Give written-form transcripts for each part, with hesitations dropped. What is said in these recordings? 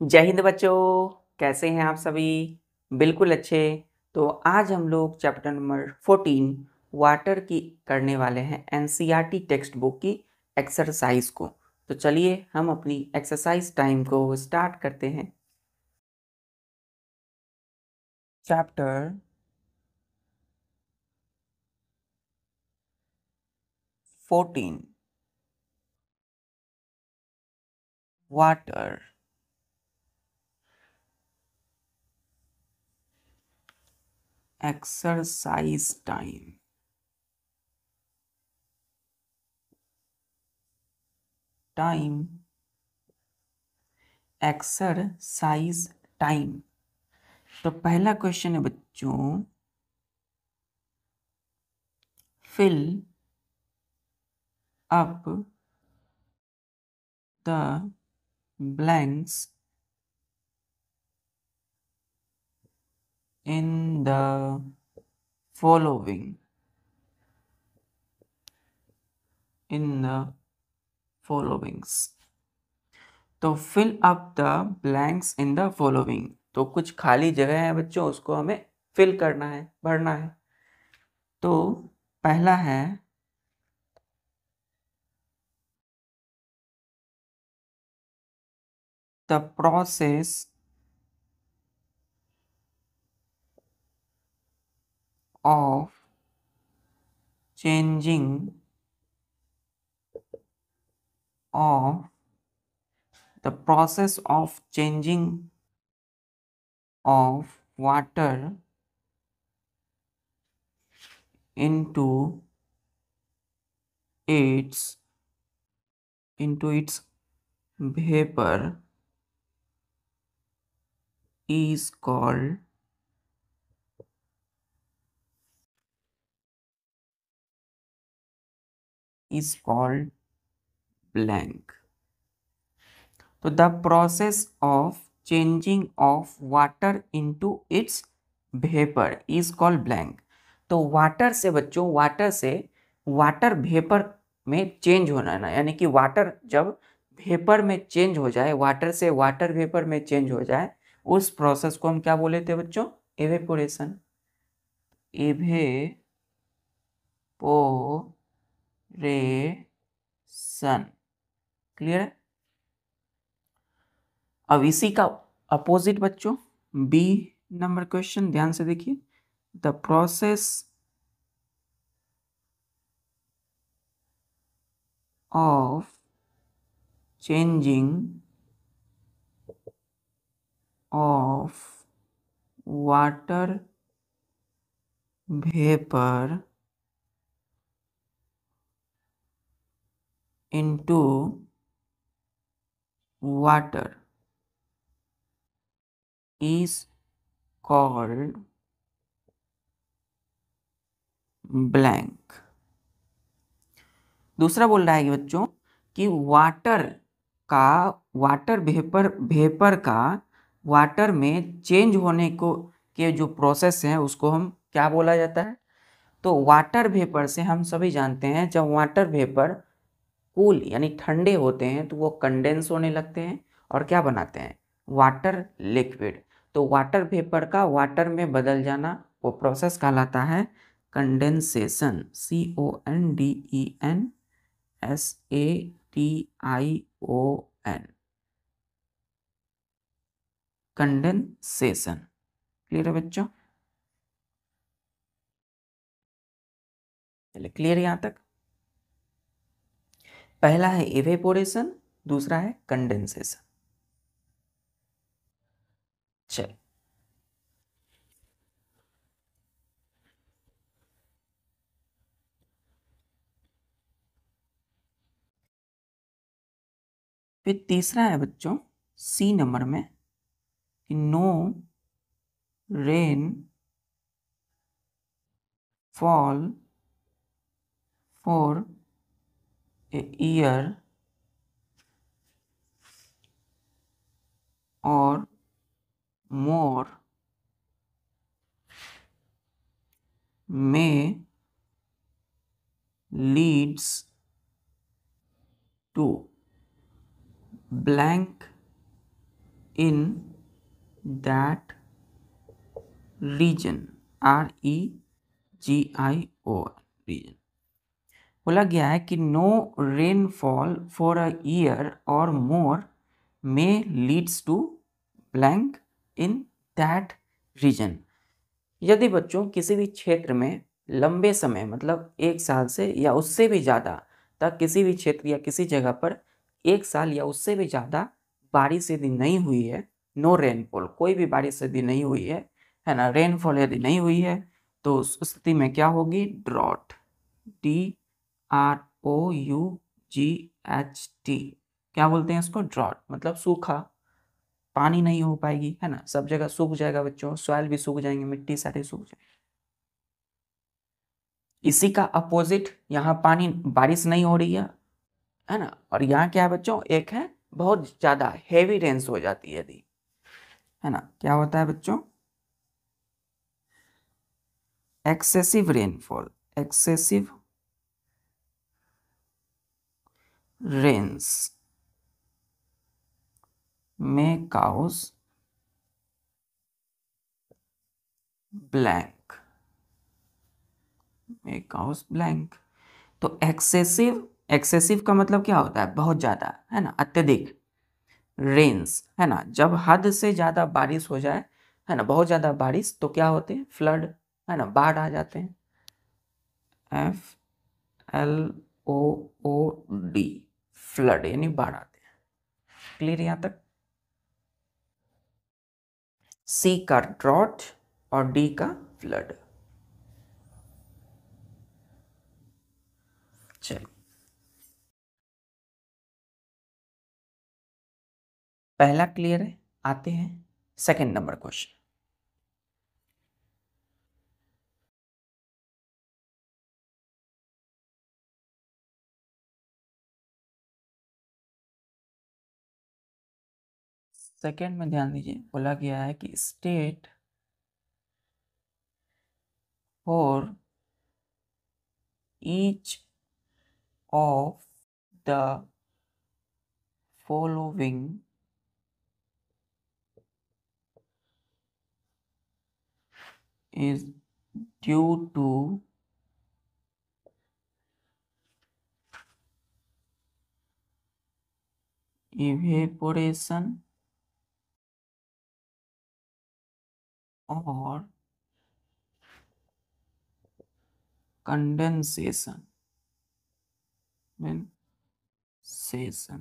जय हिंद बच्चों, कैसे हैं आप सभी? बिल्कुल अच्छे। तो आज हम लोग चैप्टर नंबर 14 वाटर की करने वाले हैं एनसीईआरटी टेक्स्ट बुक की एक्सरसाइज को। तो चलिए हम अपनी एक्सरसाइज टाइम को स्टार्ट करते हैं। Chapter 14 water. Exercise time. Exercise time. तो पहला क्वेश्चन है बच्चों, fill up the blanks in the following. तो fill up the blanks in the following। तो कुछ खाली जगह है बच्चों, उसको हमें फिल करना है, भरना है। तो पहला है the process of changing of of water into its vapor is called blank। तो the process of changing of water into its vapour is called blank. तो वाटर से बच्चों, वाटर वेपर में चेंज होना ना, यानी कि वाटर जब वेपर में चेंज हो जाए, वाटर से वाटर वेपर में चेंज हो जाए, उस प्रोसेस को हम क्या बोले थे बच्चों? एवेपोरेशन। एवेपोरेशन। क्लियर है? अब इसी का अपोजिट बच्चों, बी नंबर क्वेश्चन ध्यान से देखिए। The process of changing of water vapour into water is called blank. दूसरा बोल रहा है कि बच्चों कि वेपर का वाटर में चेंज होने को के जो प्रोसेस है उसको हम क्या बोला जाता है? तो वाटर वेपर से हम सभी जानते हैं, जब वाटर वेपर कूल यानी ठंडे होते हैं तो वो कंडेंस होने लगते हैं और क्या बनाते हैं? Water liquid. तो वाटर वेपर का वाटर में बदल जाना, वो प्रोसेस कहलाता है कंडेंसेशन। CONDENSATION। कंडेंसेशन। क्लियर है बच्चों? चलिए, क्लियर यहां तक? पहला है इवेपोरेशन, दूसरा है कंडेंसेशन। चलिए, फिर तीसरा है बच्चों सी नंबर में कि no rainfall for a year or more may leads to blank in that region, REGIO region। बोला गया है कि no rainfall for a year or more may leads to blank in that region. यदि बच्चों किसी भी क्षेत्र में लंबे समय मतलब 1 साल से या उससे भी ज़्यादा तक किसी भी क्षेत्र या किसी जगह पर 1 साल या उससे भी ज़्यादा बारिश यदि नहीं हुई है, नो रेनफॉल, कोई भी बारिश यदि नहीं हुई है ना, रेनफॉल यदि नहीं हुई है, तो उस स्थिति में क्या होगी? Drought, DROUGHT। क्या बोलते हैं इसको? ड्रॉट, मतलब सूखा, पानी नहीं हो पाएगी, है ना, सब जगह सूख जाएगा बच्चों, सॉइल भी सूख जाएंगे, मिट्टी सारे सूख जाएंगे। इसी का अपोजिट यहाँ पानी, बारिश नहीं हो रही है ना, और यहाँ क्या है बच्चों? एक है बहुत ज्यादा हेवी रेन्स हो जाती है यदि, है ना, क्या होता है बच्चों? एक्सेसिव रेनफॉल, एक्सेसिव रेन्स में काउज ब्लैंक, में काउज ब्लैंक। तो एक्सेसिव, एक्सेसिव का मतलब क्या होता है? बहुत ज्यादा, है ना, अत्यधिक। रेन्स, है ना, जब हद से ज्यादा बारिश हो जाए, है ना, बहुत ज्यादा बारिश, तो क्या होते हैं? फ्लड, है ना, बाढ़ आ जाते हैं। FLOOD, फ्लड यानी बाढ़ आते हैं। क्लियर यहां तक? सी का ड्रॉट और डी का फ्लड। चलिए, पहला क्लियर है, आते हैं सेकंड नंबर क्वेश्चन। सेकंड में ध्यान दीजिए, बोला गया है कि state for each of the following is due to evaporation or condensation, condensation।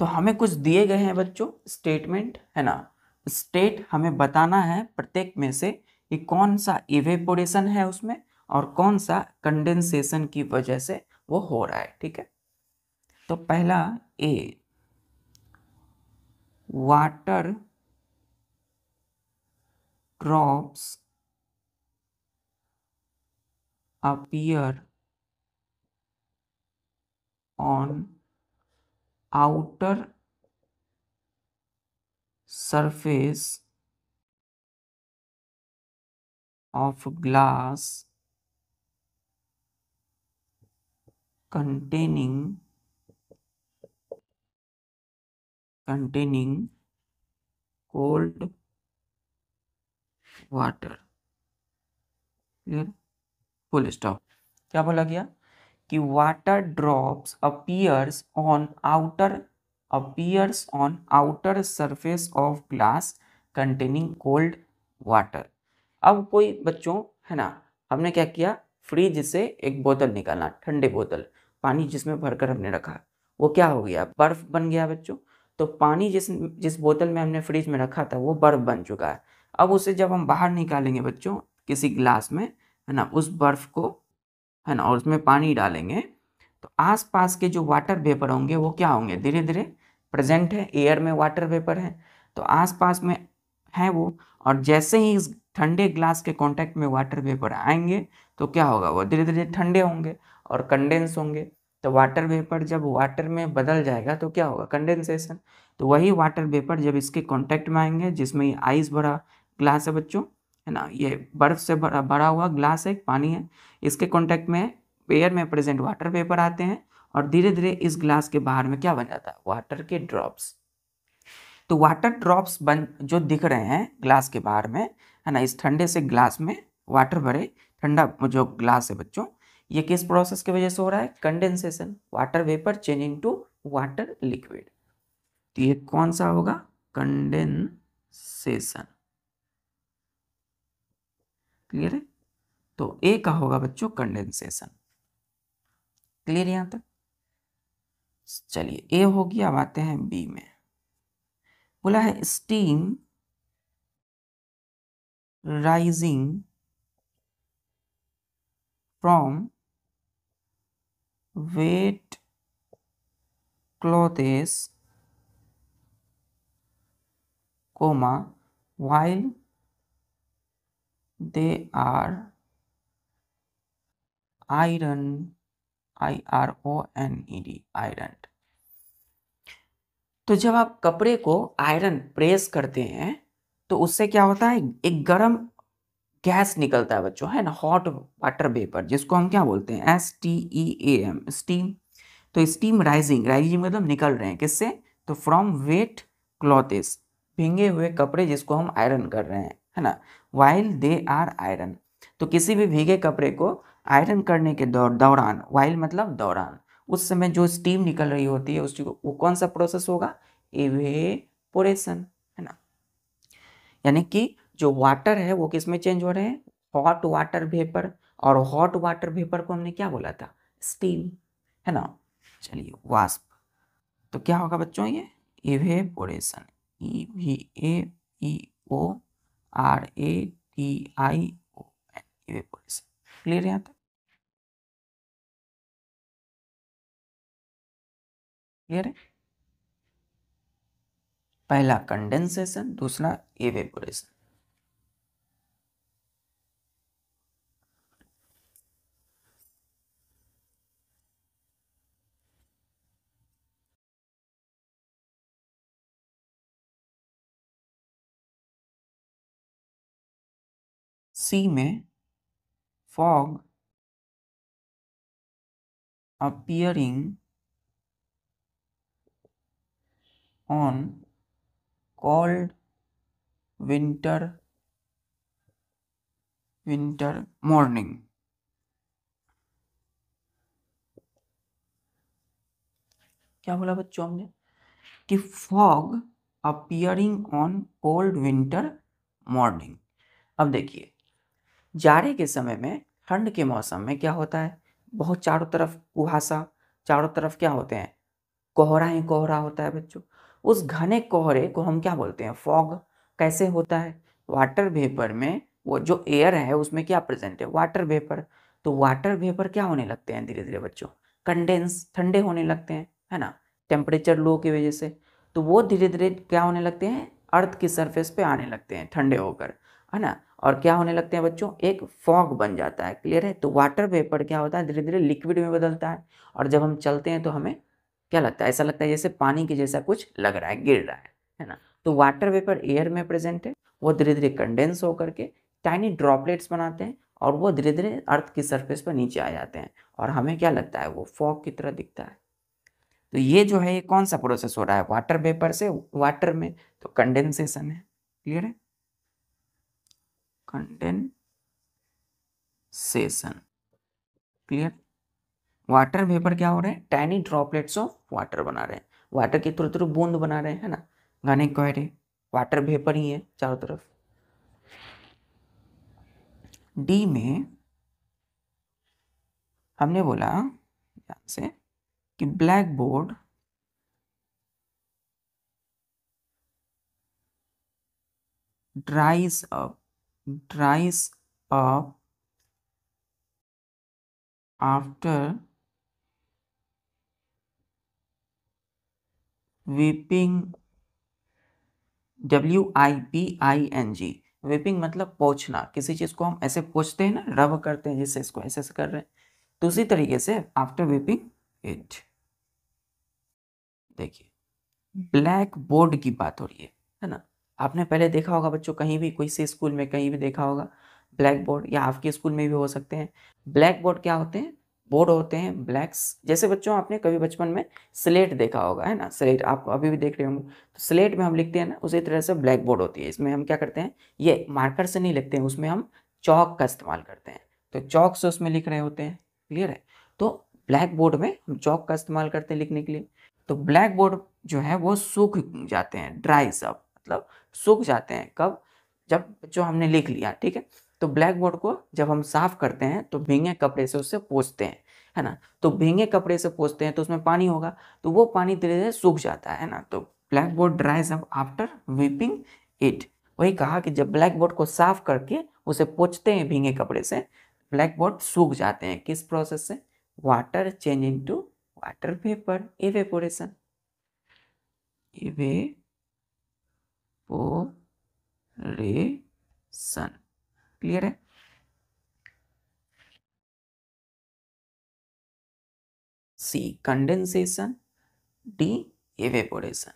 तो हमें कुछ दिए गए हैं बच्चों स्टेटमेंट, है ना, स्टेट हमें बताना है प्रत्येक में से कि कौन सा इवेपोरेशन है उसमें और कौन सा कंडेंसेशन की वजह से वो हो रहा है। ठीक है, तो पहला A, water drops appear on outer surface of glass containing cold water। Clear? Full stop. क्या बोला गया कि water drops appears on outer surface of glass containing cold water। अब कोई बच्चों, है ना, हमने क्या किया? फ्रिज से एक बोतल निकाला, ठंडे बोतल, पानी जिसमें भरकर हमने रखा, वो क्या हो गया? बर्फ बन गया बच्चों। तो पानी जिस बोतल में हमने फ्रिज में रखा था वो बर्फ बन चुका है। अब उसे जब हम बाहर निकालेंगे बच्चों किसी ग्लास में, है ना, उस बर्फ को, है ना, और उसमें पानी डालेंगे, तो आसपास के जो वाटर वेपर होंगे वो क्या होंगे? धीरे धीरे प्रेजेंट है, एयर में वाटर वेपर है तो आसपास में है वो, और जैसे ही इस ठंडे ग्लास के कांटेक्ट में वाटर वेपर आएंगे तो क्या होगा? वो धीरे धीरे ठंडे होंगे और कंडेंस होंगे। तो वाटर वेपर जब वाटर में बदल जाएगा तो क्या होगा? कंडेंसेशन। तो वही वाटर वेपर जब इसके कांटेक्ट में आएंगे, जिसमें ये आइस भरा ग्लास है बच्चों, है ना, ये बर्फ से भरा हुआ ग्लास है, पानी है, इसके कांटेक्ट में एयर में प्रेजेंट वाटर वेपर आते हैं और धीरे धीरे इस ग्लास के बाहर में क्या बन जाता है, वाटर के ड्रॉप्स। तो वाटर ड्रॉप्स बन जो दिख रहे हैं ग्लास के बाहर में, है ना, इस ठंडे से ग्लास में वाटर भरे ठंडा जो ग्लास है बच्चों, ये किस प्रोसेस की वजह से हो रहा है, condensation, water vapour change into water liquid. तो ये कौन सा होगा, कंडेंसेशन। क्लियर है, तो ए का होगा बच्चों कंडेंसेशन। क्लियर यहां तक, चलिए ए हो गया। अब आते हैं बी में, बोला है steam rising from wet clothes, comma, while they are ironed, ironed। तो जब आप कपड़े को आयरन प्रेस करते हैं तो उससे क्या होता है, एक गर्म गैस निकलता है बच्चों, है ना, हॉट वाटर वेपर, जिसको हम क्या बोलते हैं, STEAM, स्टीम। तो स्टीम राइजिंग, राइजिंग मतलब निकल रहे हैं किससे, तो फ्रॉम वेट क्लॉथेस, भींगे हुए कपड़े जिसको हम आयरन कर रहे हैं, है ना, वाइल दे आर आयरन। तो किसी भी भीगे कपड़े को आयरन करने के दौरान, वाइल मतलब दौरान, उस समय जो स्टीम निकल रही होती है उसको, वो कौन सा प्रोसेस होगा, इवेपोरेशन, है ना। यानी कि जो वाटर है वो किस में चेंज हो रहे हैं, हॉट वाटर वेपर, और हॉट वाटर वेपर को हमने क्या बोला था, स्टीम, है ना। चलिए वाष्प, तो क्या होगा बच्चों, ये इवेपोरेशन, EVAPORATION, इवेपोरेशन। क्लियर यहाँ तक, क्लियर है। पहला कंडेंसेशन, दूसरा इवेपोरेशन। सी में fog appearing on cold winter morning। क्या बोला बच्चों हमने, कि fog appearing on cold winter morning. अब देखिए, जाड़े के समय में, ठंड के मौसम में क्या होता है, बहुत चारों तरफ कुहासा, चारों तरफ क्या होते हैं, कोहरा ही कोहरा होता है बच्चों। उस घने कोहरे को हम क्या बोलते हैं, फॉग। कैसे होता है, वाटर वेपर में वो जो एयर है उसमें क्या प्रेजेंट है, वाटर वेपर। तो वाटर वेपर क्या होने लगते हैं धीरे धीरे बच्चों, कंडेंस, ठंडे होने लगते हैं, है ना, टेम्परेचर लो की वजह से। तो वो धीरे धीरे क्या होने लगते हैं, अर्थ की सरफेस पे आने लगते हैं ठंडे होकर, है ना, और क्या होने लगते हैं बच्चों, एक फॉग बन जाता है। क्लियर है, तो वाटर वेपर क्या होता है, धीरे धीरे लिक्विड में बदलता है, और जब हम चलते हैं तो हमें क्या लगता है, ऐसा लगता है जैसे पानी के जैसा कुछ लग रहा है, गिर रहा है ना। तो वाटर वेपर एयर में प्रेजेंट है, वो धीरे धीरे कंडेंस होकर के टाइनी ड्रॉपलेट्स बनाते हैं, और वो धीरे धीरे अर्थ की सरफेस पर नीचे आ जाते हैं, और हमें क्या लगता है, वो फॉग की तरह दिखता है। तो ये जो है, ये कौन सा प्रोसेस हो रहा है, वाटर वेपर से वाटर में, तो कंडेंसेशन है। क्लियर है, कंडेंसेशन। क्लियर, वाटर वेपर क्या हो रहे हैं, टाइनी ड्रॉपलेट्स ऑफ वाटर बना रहे हैं, वाटर के थोड़े थोड़े बूंद बना रहे हैं, है ना, घने कोहरे, वाटर वेपर ही है चारों तरफ। डी में हमने बोला यहाँ से कि black board dries up after wiping, WIPING। Wiping मतलब पोंछना, किसी चीज को हम ऐसे पोंछते हैं ना, रब करते हैं, जैसे इसको ऐसे कर रहे हैं, तो उसी तरीके से आफ्टर विपिंग इट। देखिए, ब्लैक बोर्ड की बात हो रही है ना। आपने पहले देखा होगा बच्चों, कहीं भी कोई से स्कूल में कहीं भी देखा होगा ब्लैक बोर्ड, या आपके स्कूल में भी हो सकते हैं। ब्लैक बोर्ड क्या होते हैं, बोर्ड होते हैं ब्लैक्स, जैसे बच्चों आपने कभी बचपन में स्लेट देखा होगा, है ना, स्लेट आप अभी भी देख रहे होंगे, तो स्लेट में हम लिखते हैं ना, उसी तरह से ब्लैक बोर्ड होती है। इसमें हम क्या करते हैं, ये मार्कर से नहीं लिखते हैं, उसमें हम चौक का इस्तेमाल करते हैं, तो चौक से उसमें लिख रहे होते हैं। क्लियर है? तो ब्लैक बोर्ड में हम चौक का इस्तेमाल करते हैं लिखने के लिए। तो ब्लैक बोर्ड जो है वो सूख जाते हैं, ड्राइज अप, मतलब सूख जाते हैं कब, जब जो हमने लिख लिया, ठीक है। तो ब्लैक बोर्ड को जब हम साफ करते हैं तो भींगे कपड़े से उससे पोंछते हैं, है ना। तो भींगे कपड़े से पोंछते हैं तो उसमें पानी होगा, तो वो पानी धीरे धीरे सूख जाता है ना। तो black board dries up after weeping it. वही कहा कि जब ब्लैक बोर्ड को साफ करके उसे पोंछते हैं भींगे कपड़े से, ब्लैक बोर्ड सूख जाते हैं। किस प्रोसेस से? Water change into water vapour, evaporation, evaporation. Clear है? C condensation, D evaporation.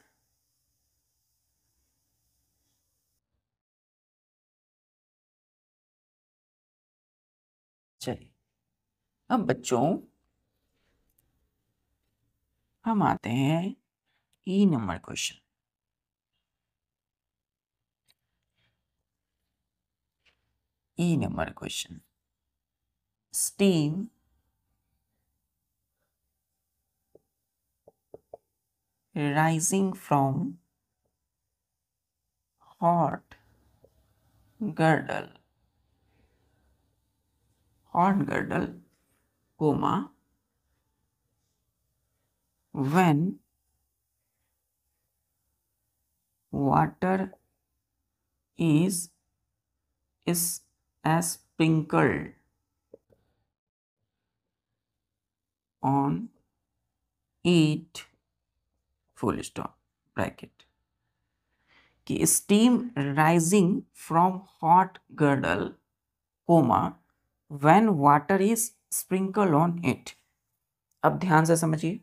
चलिए अब बच्चों हम आते हैं E number question. E number question, steam rising from hot girdle, comma, when water is sprinkled on it, full stop, bracket, कि steam rising from hot girdle, comma, when water is sprinkled on it। अब ध्यान से समझिए,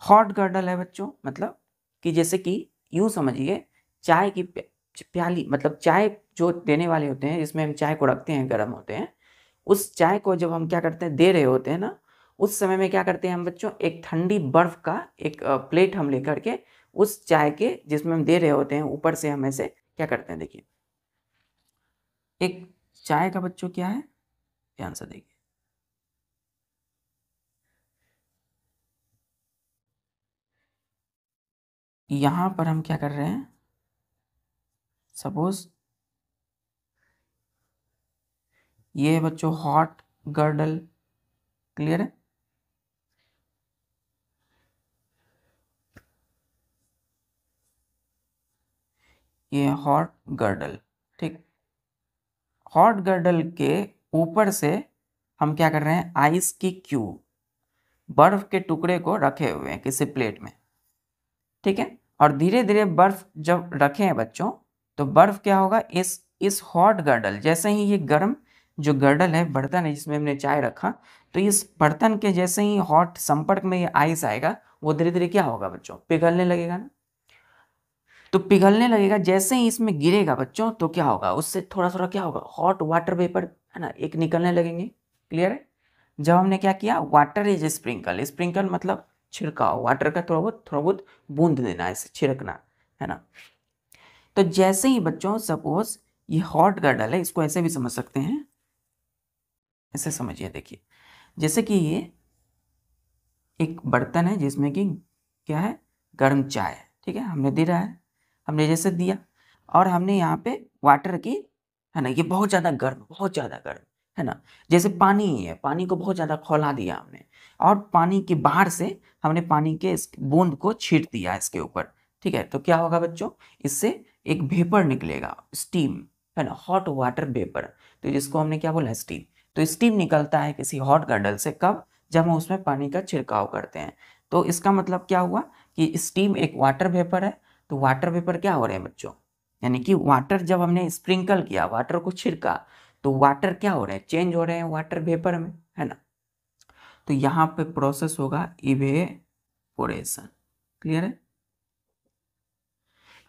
hot girdle है बच्चों, मतलब कि जैसे कि यूं समझिए, चाय की प्याली, मतलब चाय जो देने वाले होते हैं जिसमें हम चाय को रखते हैं, गर्म होते हैं, उस चाय को जब हम क्या करते हैं, दे रहे होते हैं ना, उस समय में क्या करते हैं हम बच्चों, एक ठंडी बर्फ का एक प्लेट हम लेकर के उस चाय के जिसमें हम दे रहे होते हैं, ऊपर से हम ऐसे क्या करते हैं, देखिए एक चाय का बच्चों क्या है, ध्यान से देखिए, यहां पर हम क्या कर रहे हैं, सपोज ये है बच्चों हॉट गर्डल। क्लियर है? ये हॉट गर्डल, ठीक। हॉट गर्डल के ऊपर से हम क्या कर रहे हैं, आइस की क्यूब, बर्फ के टुकड़े को रखे हुए हैं किसी प्लेट में, ठीक है। और धीरे धीरे बर्फ जब रखे हैं बच्चों, तो बर्फ क्या होगा, इस हॉट गर्डल, जैसे ही ये गर्म जो गर्डल है, बर्तन है जिसमें हमने चाय रखा, तो इस बर्तन के जैसे ही हॉट संपर्क में ये आइस आएगा, वो धीरे धीरे क्या होगा बच्चों, पिघलने लगेगा ना। तो पिघलने लगेगा, जैसे ही इसमें गिरेगा बच्चों, तो क्या होगा, उससे थोड़ा थोड़ा क्या होगा, हॉट वाटर वेपर, है ना, एक निकलने लगेंगे। क्लियर है? जब हमने क्या किया, वाटर इज स्प्रिंकल, स्प्रिंकल मतलब छिड़काव, वाटर का थोड़ा बहुत बूंद देना, ऐसे छिड़कना, है ना। तो जैसे ही बच्चों सपोज ये हॉट गर्डल है, इसको ऐसे भी समझ सकते हैं, ऐसे समझिए, देखिए जैसे कि ये एक बर्तन है जिसमें कि क्या है, गर्म चाय है, ठीक है, हमने दे रहा है, हमने जैसे दिया, और हमने यहाँ पे वाटर की, है ना, ये बहुत ज़्यादा गर्म, बहुत ज़्यादा गर्म, है ना, जैसे पानी ही है, पानी को बहुत ज़्यादा खौला दिया हमने, और पानी के बाहर से हमने पानी के इस बूंद को छीट दिया इसके ऊपर, ठीक है। तो क्या होगा बच्चों, इससे एक वेपर निकलेगा, स्टीम, है ना, हॉट वाटर वेपर, तो जिसको हमने क्या बोला, स्टीम। तो स्टीम निकलता है किसी हॉट गर्डल से, कब, जब हम उसमें पानी का छिड़काव करते हैं। तो इसका मतलब क्या हुआ कि स्टीम एक वाटर वेपर है, तो वाटर वेपर क्या हो रहे हैं बच्चों, यानी कि वाटर जब हमने स्प्रिंकल किया, वाटर को छिड़का, तो वाटर क्या हो रहे हैं, चेंज हो रहे हैं वाटर वेपर में, है ना। तो यहाँ पे प्रोसेस होगा इवेपोरेशन। क्लियर है?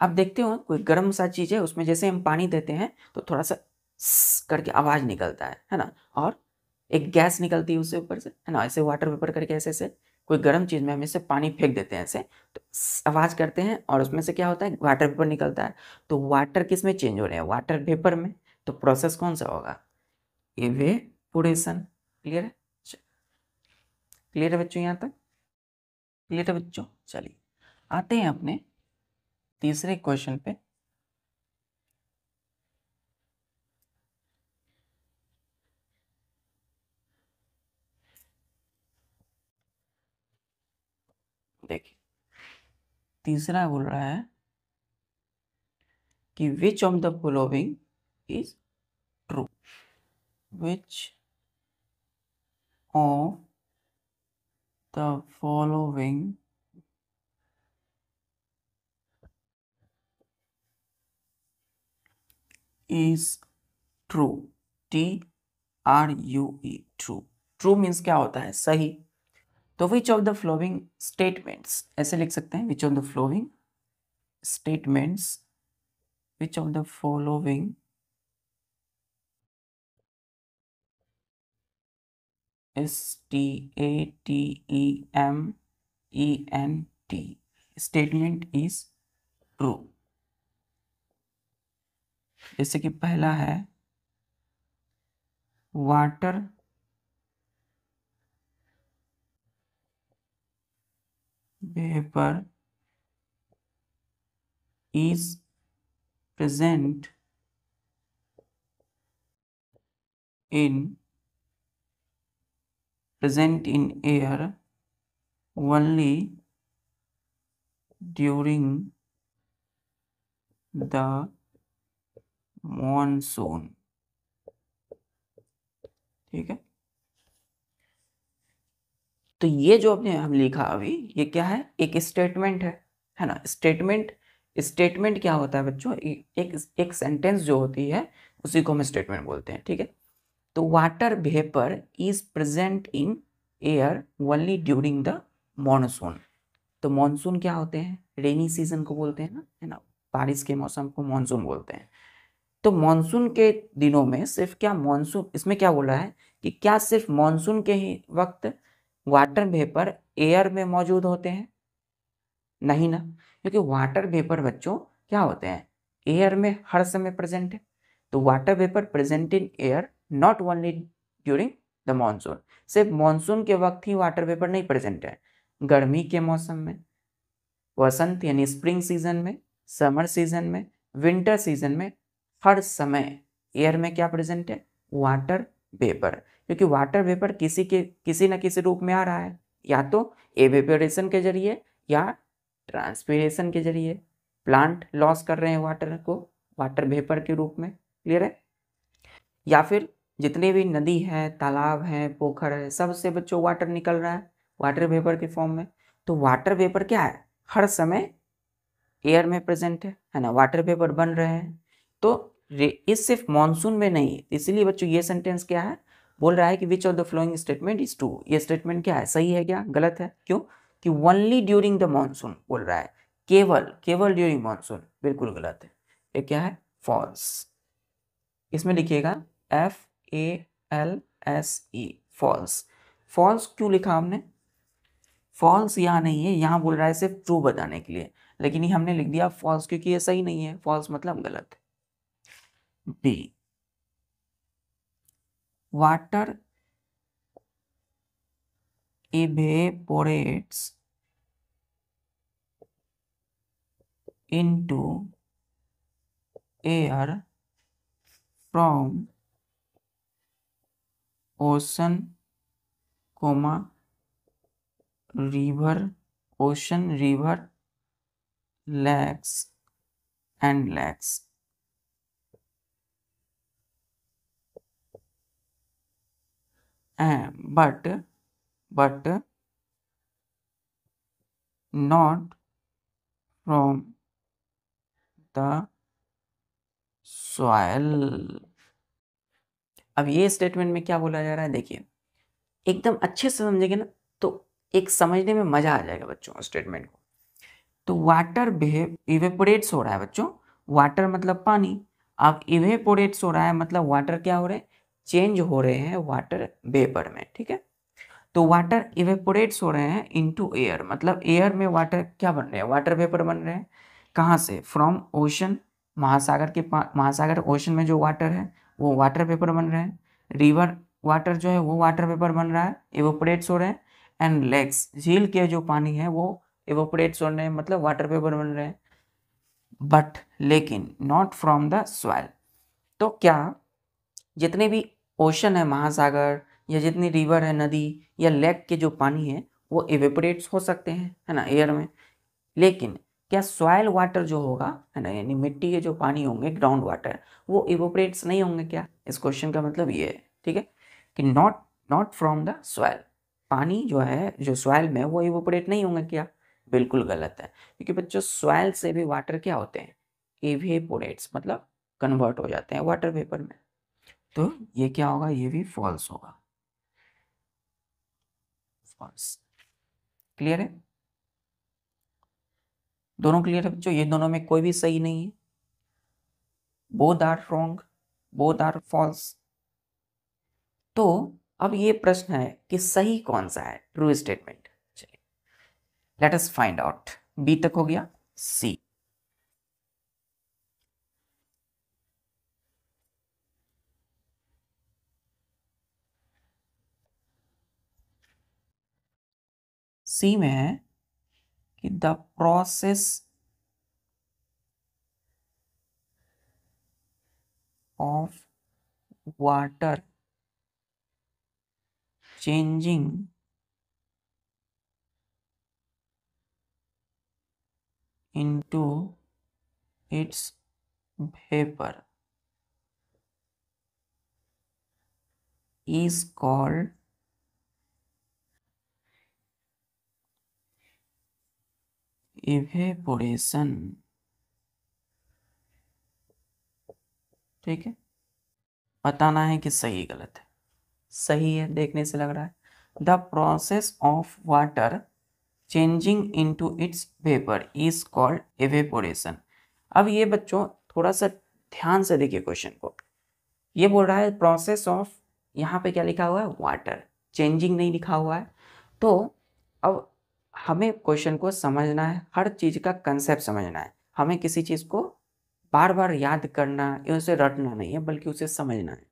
आप देखते हो कोई गर्म सा चीज है, उसमें जैसे हम पानी देते हैं तो थोड़ा सा करके आवाज निकलता है ना, और एक गैस निकलती है उससे ऊपर से, है ना, ऐसे वाटर वेपर करके ऐसे ऐसे कोई गर्म चीज़ में हम इसे पानी फेंक देते हैं ऐसे, तो आवाज़ करते हैं और उसमें से क्या होता है, वाटर वेपर निकलता है। तो वाटर किस में चेंज हो रहे हैं, वाटर वेपर में। तो प्रोसेस कौन सा होगा, इवेपोरेशन। क्लियर है, क्लियर है बच्चों, यहाँ तक क्लियर है बच्चों। चलिए आते हैं अपने तीसरे क्वेश्चन पे। देखिए तीसरा बोल रहा है कि which of the following is true, which of the following is true, TRUE, true. True means क्या होता है, सही। तो which of the flowing statements, ऐसे लिख सकते हैं, which of the flowing statements, which of the following STATEMENT statement is true. जैसे कि पहला है water vapour is present in air only during the monsoon। ठीक है, तो ये जो अपने हम लिखा अभी, ये क्या है, एक स्टेटमेंट है ना। स्टेटमेंट क्या होता है बच्चों, एक सेंटेंस जो होती है उसी को हम स्टेटमेंट बोलते हैं। ठीक है, तो water vapour is present in air only during the monsoon. तो मॉनसून क्या होते हैं, रेनी सीजन को बोलते हैं ना, है ना, बारिश के मौसम को मॉनसून बोलते हैं। तो मॉनसून के दिनों में सिर्फ क्या मॉनसून, इसमें क्या बोला है कि क्या सिर्फ मॉनसून के ही वक्त वाटर वेपर एयर में मौजूद होते हैं, नहीं ना, क्योंकि वाटर वेपर बच्चों क्या होते हैं, एयर में हर समय प्रेजेंट है। तो water vapour present in air not only during the monsoon, सिर्फ मॉनसून के वक्त ही वाटर वेपर नहीं प्रेजेंट है, गर्मी के मौसम में, वसंत यानी स्प्रिंग सीजन में, समर सीजन में, विंटर सीजन में, हर समय एयर में क्या प्रेजेंट है, वाटर वेपर। क्योंकि वाटर वेपर किसी न किसी रूप में आ रहा है, या तो एवेपोरेशन के जरिए या ट्रांसपीरेशन के जरिए। प्लांट लॉस कर रहे हैं वाटर को वाटर वेपर के रूप में, क्लियर है, या फिर जितने भी नदी है, तालाब है, पोखर है, सबसे बच्चों वाटर निकल रहा है वाटर वेपर के फॉर्म में। तो वाटर वेपर क्या है, हर समय एयर में प्रेजेंट है ना, वाटर वेपर बन रहे हैं। तो इस सिर्फ मॉनसून में नहीं, इसलिए बच्चों ये सेंटेंस क्या है, बोल रहा है कि which of the following statement is true. ये स्टेटमेंट क्या है, सही है क्या गलत है, क्यों, कि ओनली ड्यूरिंग द मॉनसून बोल रहा है, केवल केवल ड्यूरिंग मॉनसून, बिल्कुल गलत है, ये क्या है, फॉल्स। इसमें लिखिएगा FALSE, फॉल्स। फॉल्स क्यों लिखा हमने, फॉल्स यहाँ नहीं है, यहाँ बोल रहा है सिर्फ ट्रू बताने के लिए, लेकिन ये हमने लिख दिया फॉल्स क्योंकि ये सही नहीं है, फॉल्स मतलब गलत। B, water evaporates into air from ocean, river, lakes and lakes, but not from the soil। अब ये स्टेटमेंट में क्या बोला जा रहा है, देखिए एकदम अच्छे से समझेंगे ना तो एक समझने में मजा आ जाएगा बच्चों स्टेटमेंट को। तो वाटर इवेपोरेट्स हो रहा है बच्चों, वाटर मतलब पानी, अब इवेपोरेट्स हो रहा है मतलब वाटर क्या हो रहा है, चेंज हो रहे हैं वाटर वेपर में, ठीक है। तो वाटर इवेपोरेट्स हो रहे हैं इनटू एयर, मतलब एयर में वाटर क्या बन रहे हैं, वाटर वेपर बन रहे हैं। कहाँ से, फ्रॉम ओशन, महासागर ओशन में जो वाटर है वो वाटर वेपर बन रहे हैं। रिवर वाटर जो है वो वाटर वेपर बन रहा है, इवेपोरेट्स हो रहे हैं। एंड लेक्स, झील के जो पानी है वो इवेपोरेट्स हो रहे हैं, मतलब वाटर वेपर बन रहे हैं। बट लेकिन नॉट फ्रॉम द सॉइल। तो क्या जितने भी ओशन है, महासागर, या जितनी रिवर है, नदी या लेक के जो पानी है वो इवेपोरेट्स हो सकते हैं, है ना, एयर में। लेकिन क्या सॉइल वाटर जो होगा, है ना, यानी मिट्टी के जो पानी होंगे, ग्राउंड वाटर, वो इवेपोरेट्स नहीं होंगे क्या? इस क्वेश्चन का मतलब ये है, ठीक है, कि not not from the soil, पानी जो है जो सॉइल में वो इवेपोरेट नहीं होंगे क्या? बिल्कुल गलत है, क्योंकि बच्चों सॉइल से भी वाटर क्या होते हैं, इवेपोरेट्स, मतलब कन्वर्ट हो जाते हैं वाटर वेपर में। तो ये क्या होगा, ये भी फॉल्स होगा, फॉल्स। क्लियर है? दोनों क्लियर है बच्चों? ये दोनों में कोई भी सही नहीं है, both are wrong, both are false. तो अब ये प्रश्न है कि सही कौन सा है, ट्रू स्टेटमेंट। चलिए let us find out. B तक हो गया, सी। सी में है कि the process of water changing into its vapor is called evaporation, ठीक है। बताना है कि सही गलत है। सही है, देखने से लग रहा है। The process of water changing into its vapour is called evaporation. अब ये बच्चों थोड़ा सा ध्यान से देखिए क्वेश्चन को। ये बोल रहा है प्रोसेस ऑफ, यहाँ पे क्या लिखा हुआ है, वाटर, चेंजिंग नहीं लिखा हुआ है। तो अब हमें क्वेश्चन को समझना है, हर चीज़ का कंसेप्ट समझना है। हमें किसी चीज़ को बार बार याद करना या उसे रटना नहीं है, बल्कि उसे समझना है।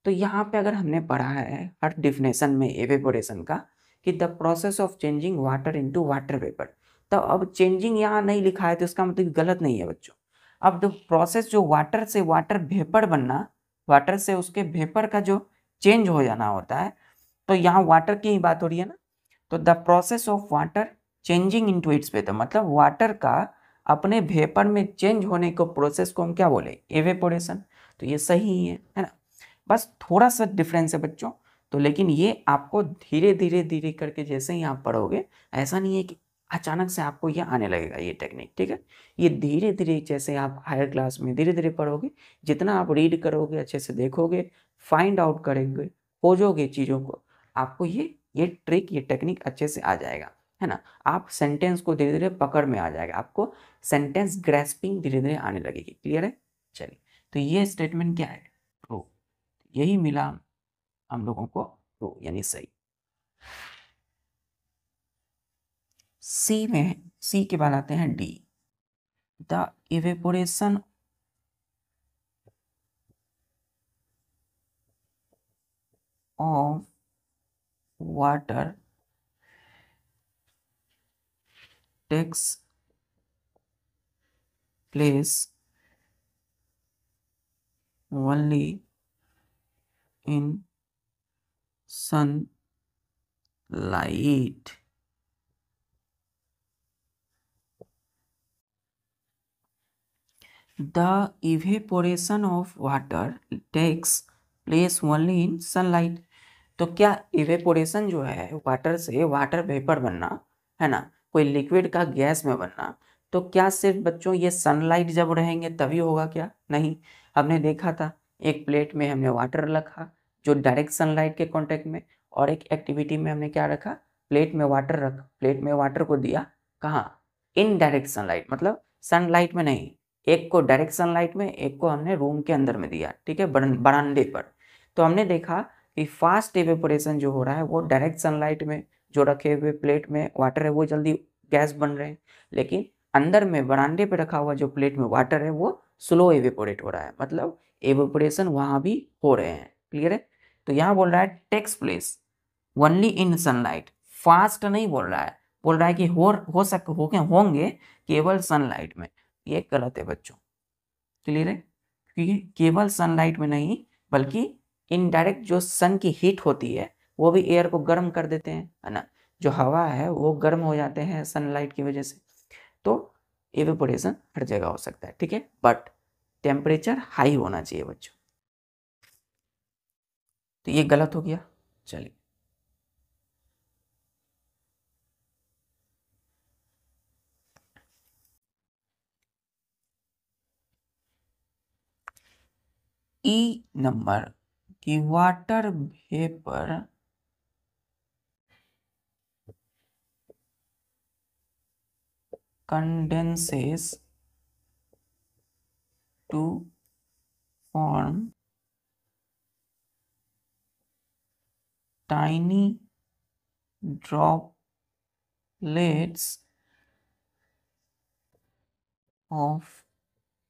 तो यहाँ पे अगर हमने पढ़ा है हर डिफिनेशन में एवेपोरेशन का कि the process of changing water into water vapour, तो अब चेंजिंग यहाँ नहीं लिखा है तो इसका मतलब गलत नहीं है बच्चों। अब जो प्रोसेस जो वाटर से वाटर वेपर बनना, वाटर से उसके वेपर का जो चेंज हो जाना होता है, तो यहाँ वाटर की ही बात हो रही है ना। तो the process of water changing into its vapour, मतलब वाटर का अपने वेपर में चेंज होने को प्रोसेस को हम क्या बोले, एवेपोरेशन। तो ये सही ही है ना। बस थोड़ा सा डिफरेंस है बच्चों। तो लेकिन ये आपको धीरे धीरे धीरे करके जैसे ही आप पढ़ोगे, ऐसा नहीं है कि अचानक से आपको ये आने लगेगा ये टेक्निक, ठीक है। ये धीरे धीरे जैसे आप हायर क्लास में धीरे धीरे पढ़ोगे, जितना आप रीड करोगे, अच्छे से देखोगे, फाइंड आउट करेंगे, खोजोगे चीज़ों को, आपको ये ट्रिक, ये टेक्निक अच्छे से आ जाएगा, है ना। आप सेंटेंस को धीरे धीरे पकड़ में आ जाएगा, आपको सेंटेंस ग्रेस्पिंग धीरे धीरे आने लगेगी। क्लियर है? चलिए, तो ये स्टेटमेंट क्या है, ट्रू। यही मिला हम लोगों को, ट्रू यानी सही। सी में, सी के बाद आते हैं D. The evaporation of water takes place only in sunlight। The evaporation of water takes place only in sunlight। तो क्या इवेपोरेशन जो है वाटर से, वाटर वेपर बनना, है ना, कोई लिक्विड का गैस में बनना, तो क्या सिर्फ बच्चों ये सनलाइट जब रहेंगे तभी होगा क्या? नहीं। हमने देखा था एक प्लेट में हमने वाटर रखा जो डायरेक्ट सनलाइट के कांटेक्ट में, और एक एक्टिविटी में हमने क्या रखा, प्लेट में वाटर रखा, प्लेट में वाटर को दिया कहाँ, इनडायरेक्ट सनलाइट, मतलब सनलाइट में नहीं। एक को डायरेक्ट सनलाइट में, एक को हमने रूम के अंदर में दिया, ठीक है, बरामदे पर। तो हमने देखा कि फास्ट एवेपोरेशन जो हो रहा है वो डायरेक्ट सनलाइट में जो रखे हुए प्लेट में वाटर है वो जल्दी गैस बन रहे हैं, लेकिन अंदर में बरामदे पे रखा हुआ जो प्लेट में वाटर है वो स्लो एवेपोरेट हो रहा है, मतलब एवेपोरेशन वहाँ भी हो रहे हैं। क्लियर है? तो यहाँ बोल रहा है takes place only in sunlight, fast नहीं बोल रहा है, बोल रहा है कि होंगे केवल सनलाइट में। ये गलत है बच्चों। क्लियर है? क्योंकि केवल सनलाइट में नहीं बल्कि इनडायरेक्ट जो सन की हीट होती है वो भी एयर को गर्म कर देते हैं, है ना, जो हवा है वो गर्म हो जाते हैं सनलाइट की वजह से, तो एवेपोरेशन हर जगह हो सकता है। ठीक है, बट टेम्परेचर हाई होना चाहिए बच्चों। तो ये गलत हो गया। चलिए, ई नंबर की water vapour condenses to form tiny droplets of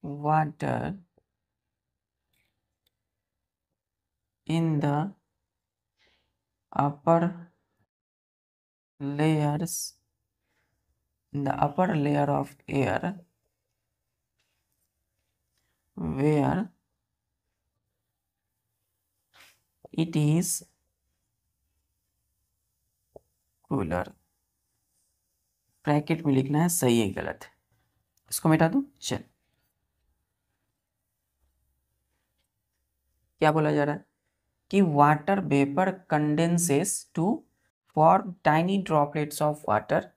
water in the upper layers, in the upper layer of air where it is cooler। Bracket में लिखना है, सही है गलत है, इसको मिटा दूं। चल, क्या बोला जा रहा है कि water vapour condenses to form tiny droplets of water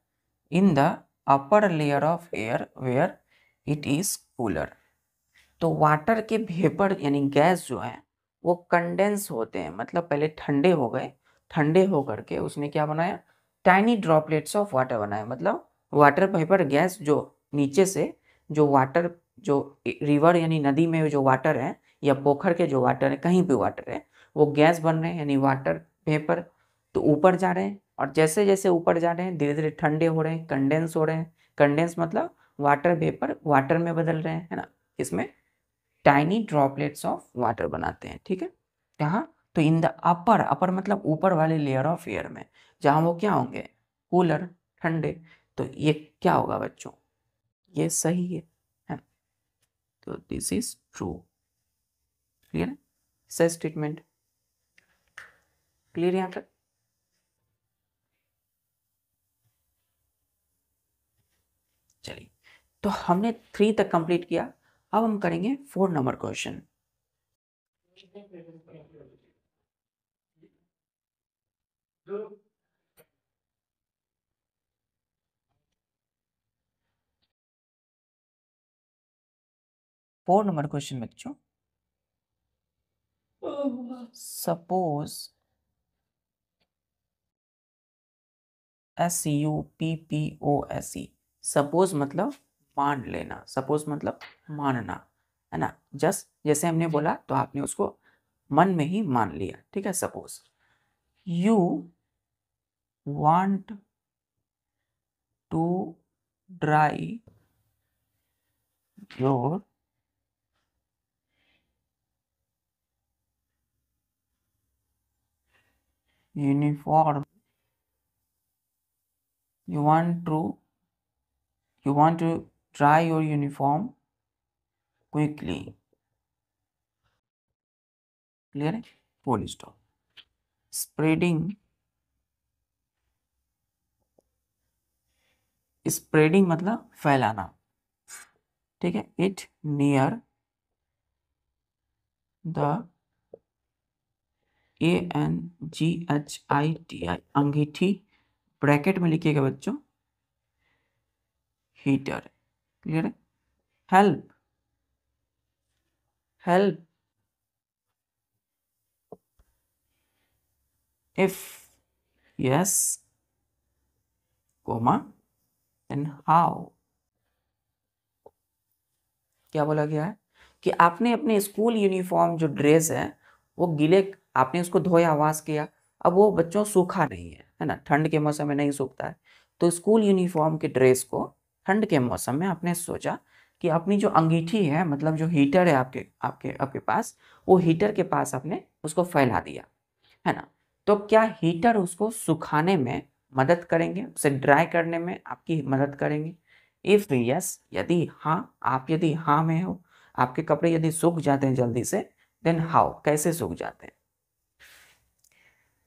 in the upper layer of air where it is cooler. तो वाटर के वेपर यानी गैस जो है वो कंडेंस होते हैं, मतलब पहले ठंडे हो गए, ठंडे होकर के उसने क्या बनाया, टाइनी ड्रॉपलेट्स ऑफ वाटर बनाया, मतलब वाटर वेपर गैस जो नीचे से जो वाटर जो रिवर यानी नदी में जो वाटर है या पोखर के जो वाटर है, कहीं भी वाटर है, वो गैस बन रहे हैं यानी वाटर वेपर, तो ऊपर जा रहे हैं और जैसे जैसे ऊपर जा रहे हैं धीरे धीरे ठंडे हो रहे हैं, कंडेंस हो रहे हैं। कंडेंस मतलब वाटर वेपर वाटर में बदल रहे हैं, है ना, इसमें टाइनी ड्रॉपलेट्स ऑफ वाटर बनाते हैं। ठीक है, कहाँ, तो इन द अपर, अपर मतलब ऊपर वाले लेयर ऑफ एयर में, जहाँ वो क्या होंगे, कूलर, ठंडे। तो ये क्या होगा बच्चों, ये सही है। तो दिस इज ट्रू। क्लियर है, सही स्टेटमेंट। क्लियर यहाँ तक? चलिए, तो हमने 3 तक कंप्लीट किया, अब हम करेंगे 4 number question. Four number question बच्चों, सपोज SUPPOSE, सपोज मतलब मान लेना, सपोज मतलब मानना, है ना, जस्ट जैसे हमने बोला तो आपने उसको मन में ही मान लिया। ठीक है, suppose you want to dry your uniform, you want to you want to dry your uniform quickly। Clear है, फुल स्टॉप। स्प्रेडिंग, स्प्रेडिंग मतलब फैलाना। ठीक है, इट नियर द ANGHITI, अंगीठी, ब्रैकेट में लिखिएगा बच्चों, हीटर। क्लियर है, help, help if yes comma and how. क्या बोला गया है कि आपने अपने स्कूल यूनिफॉर्म जो ड्रेस है वो गीले आपने उसको धोया, वॉश किया, अब वो बच्चों सूखा नहीं है ना, ठंड के मौसम में नहीं सूखता है। तो स्कूल यूनिफॉर्म के ड्रेस को ठंड के मौसम में आपने सोचा कि अपनी जो अंगीठी है, मतलब जो हीटर है आपके आपके आपके पास, वो हीटर के पास आपने उसको फैला दिया, है ना। तो क्या हीटर उसको सुखाने में मदद करेंगे, उसे ड्राई करने में आपकी मदद करेंगे? इफ यस, यदि हाँ, आप यदि हाँ में हो, आपके कपड़े यदि सूख जाते हैं जल्दी से, देन हाउ, कैसे सूख जाते हैं?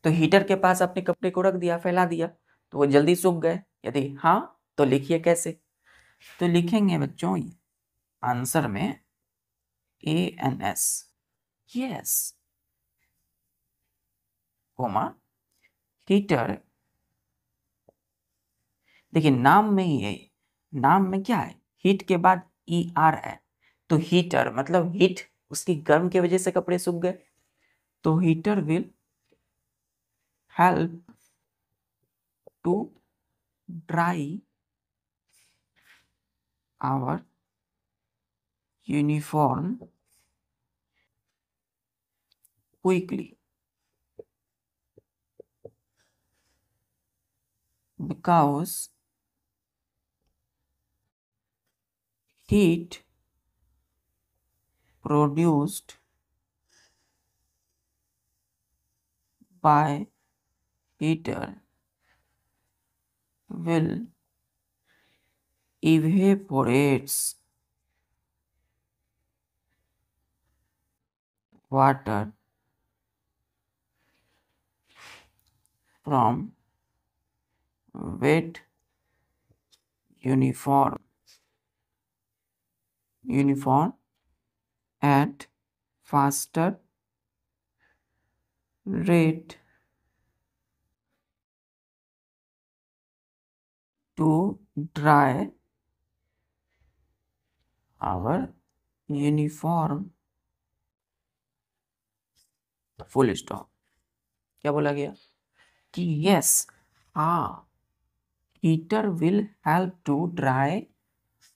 तो हीटर के पास अपने कपड़े को रख दिया, फैला दिया, तो वो जल्दी सूख गए। यदि हाँ, तो लिखिए कैसे। तो लिखेंगे बच्चों आंसर में ANS, यस, कोमा हीटर। देखिए नाम में ही है, नाम में क्या है, हीट के बाद ER है, तो हीटर मतलब हीट, उसकी गर्म की वजह से कपड़े सूख गए। तो heater will help to dry our uniform quickly because heat produced by heater will evaporates water from wet uniform at faster rate to dry our uniform, full stop. क्या बोला गया कि यस, हाँ, heater will help to dry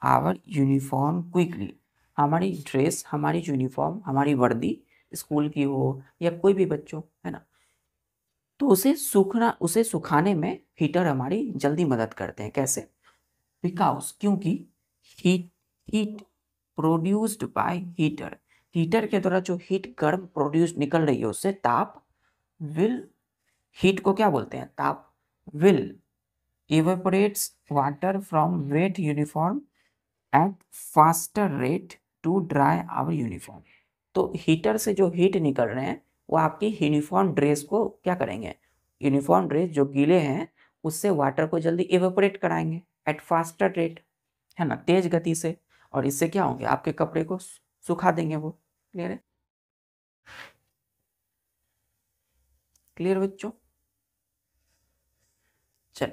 our uniform quickly, हमारी dress, हमारी uniform, हमारी वर्दी, school की हो या कोई भी बच्चों, है ना, तो उसे सुखाने में हीटर हमारी जल्दी मदद करते हैं। कैसे? बिकॉज, क्योंकि heat heat produced by heater, heater के द्वारा जो हीट गर्म प्रोड्यूस निकल रही है उससे ताप, विल, हीट को क्या बोलते हैं, ताप, will evaporates water from wet uniform at faster rate to dry our uniform। तो हीटर से जो हीट निकल रहे हैं वो आपकी यूनिफॉर्म ड्रेस को क्या करेंगे, यूनिफॉर्म ड्रेस जो गीले हैं उससे वाटर को जल्दी इवेपोरेट कराएंगे एट फास्टर रेट, है ना, तेज गति से, और इससे क्या होंगे, आपके कपड़े को सुखा देंगे वो। क्लियर है? क्लियर बच्चों? चल,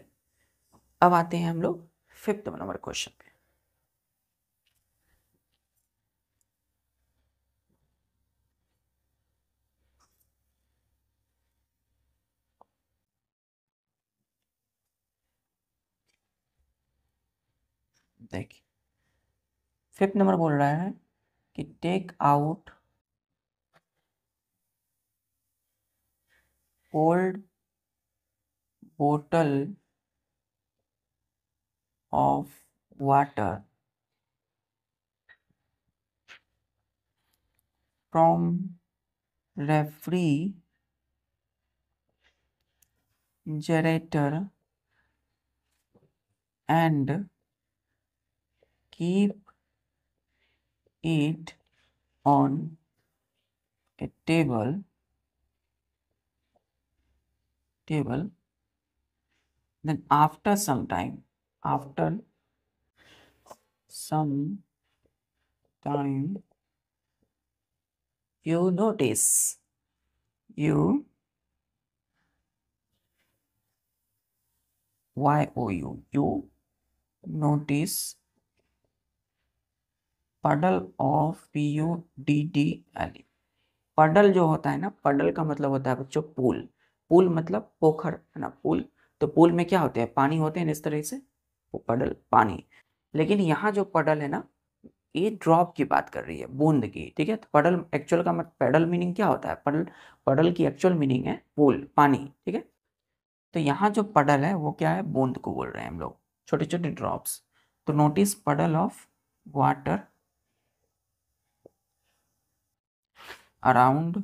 अब आते हैं हम लोग 5th नंबर क्वेश्चन पे। देखिए 5th नंबर बोल रहा है कि टेक आउट ओल्ड बोतल of water from refrigerator and keep it on a table, then after some time, you notice, you you notice puddle of PUDDL। पडल जो होता है ना, पडल का मतलब होता है बच्चों पूल, पूल मतलब पोखर, है ना, पूल। तो पूल में क्या होते हैं, पानी होते हैं इस तरह से, वो पडल पानी। लेकिन यहाँ जो पडल है ना, ये ड्रॉप की बात कर रही है, बूंद की, ठीक है। तो पडल एक्चुअल का पेडल मीनिंग क्या होता है, पडल, पडल की एक्चुअल मीनिंग है पूल, पानी, ठीक है। तो यहाँ जो पडल है वो क्या है, बूंद को बोल रहे हैं हम लोग, छोटे छोटे ड्रॉप्स। तो नोटिस पडल of water around